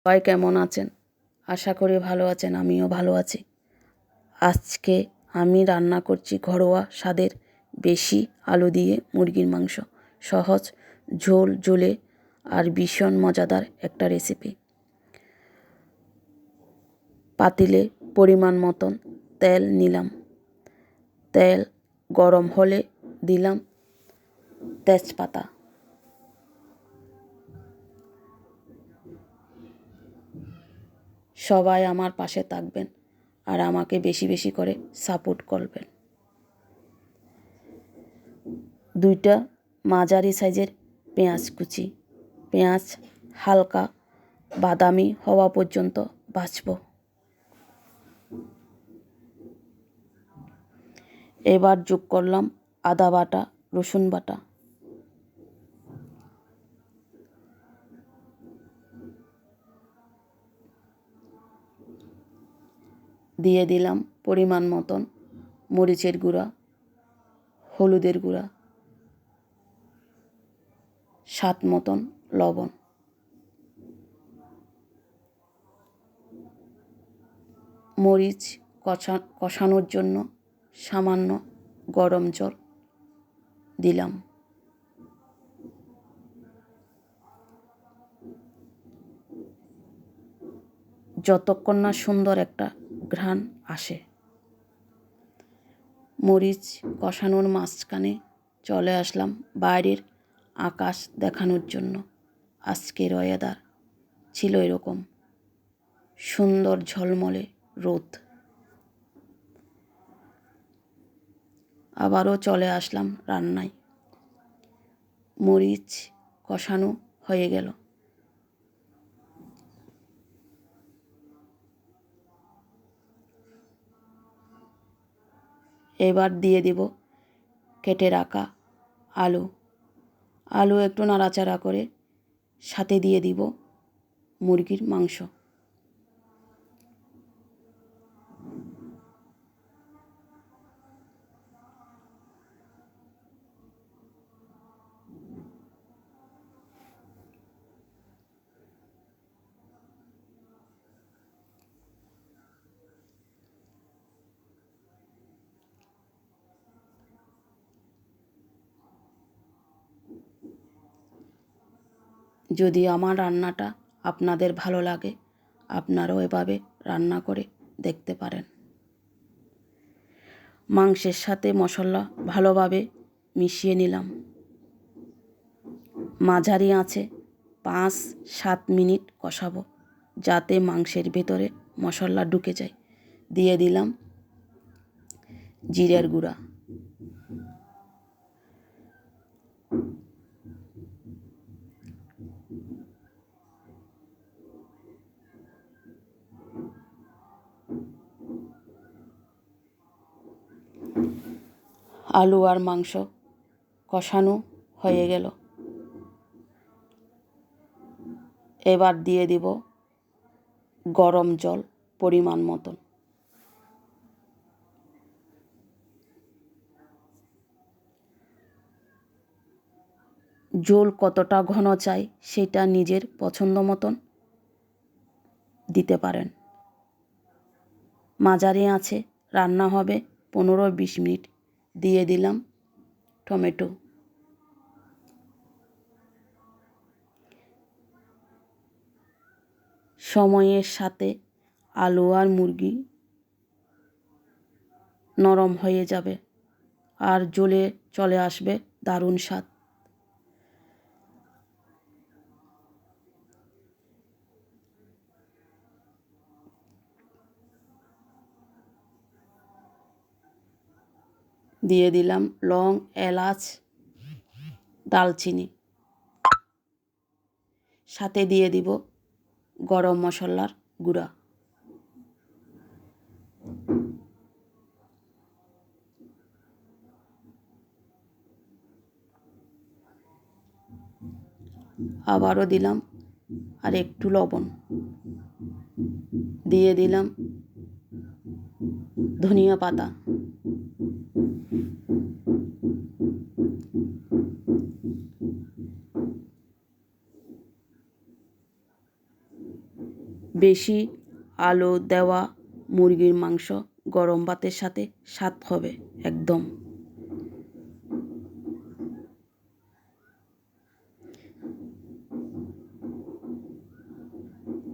সবাই কেমন আছেন? আশা করি ভালো আছেন, আমিও ভালো আছি। আজকে আমি রান্না করছি ঘরোয়া স্বাদের বেশি আলু দিয়ে মুরগির মাংস। সহজ, ঝোল ঝোলে আর ভীষণ মজাদার একটা রেসিপি। পাতিলে পরিমাণ মতন তেল নিলাম। তেল গরম হলে দিলাম তেজপাতা। সবাই আমার পাশে থাকবেন আর আমাকে বেশি বেশি করে সাপোর্ট করবেন। 2টা মাঝারি সাইজের পেঁয়াজ কুচি। পেঁয়াজ হালকা বাদামি হওয়া পর্যন্ত ভাজব। এবার যোগ করলাম আদা বাটা, রসুন বাটা। দিয়ে দিলাম পরিমাণ মতন মরিচের গুঁড়া, হলুদের গুঁড়া, স্বাদ মতন লবণ। মরিচ কষানোর জন্য সামান্য গরম জল দিলাম। যতক্ষণ না সুন্দর একটা ঘ্রাণ আসে। মরিচ কষানোর মাঝখানে চলে আসলাম বাইরের আকাশ দেখানোর জন্য। আজকের ওয়েদার ছিল এরকম, সুন্দর ঝলমলে রোদ। আবারও চলে আসলাম রান্নায়। মরিচ কষানো হয়ে গেল। এবার দিয়ে দেব কেটে রাখা আলু। আলু একটু নাড়াচাড়া করে সাথে দিয়ে দিব মুরগির মাংস। যদি আমার রান্নাটা আপনাদের ভালো লাগে, আপনারাও এভাবে রান্না করে দেখতে পারেন। মাংসের সাথে মশলা ভালোভাবে মিশিয়ে নিলাম। মাঝারি আঁচে 5-7 মিনিট কষাবো যাতে মাংসের ভেতরে মশলা ঢুকে যায়। দিয়ে দিলাম জিরের গুঁড়া, আলু আর মাংস কষানো হয়ে গেল। এবার দিয়ে দিব গরম জল পরিমাণ মতন। ঝোল কতটা ঘন চাই সেটা নিজের পছন্দ মতন দিতে পারেন। মাঝারি আঁচে রান্না হবে 15-20 মিনিট। দিয়ে দিলাম টমেটো। সময়ের সাথে আলু আর মুরগি নরম হয়ে যাবে আর জ্বলে চলে আসবে দারুণ স্বাদ। দিয়ে দিলাম লং, এলাচ, দালচিনি। সাথে দিয়ে দিব গরম মশলার গুঁড়া। আবারও দিলাম আর একটু লবণ। দিয়ে দিলাম ধনিয়া পাতা। বেশি আলু দেওয়া মুরগির মাংস গরম ভাতের সাথে স্বাদ হবে একদম।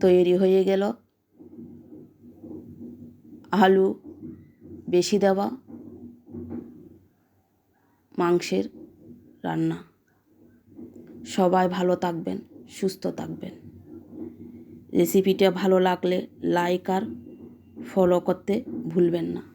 তৈরি হয়ে গেল আলু বেশি দেওয়া মাংসের রান্না। সবাই ভালো থাকবেন, সুস্থ থাকবেন। রেসিপিটা ভালো লাগলে লাইক আর ফলো করতে ভুলবেন না।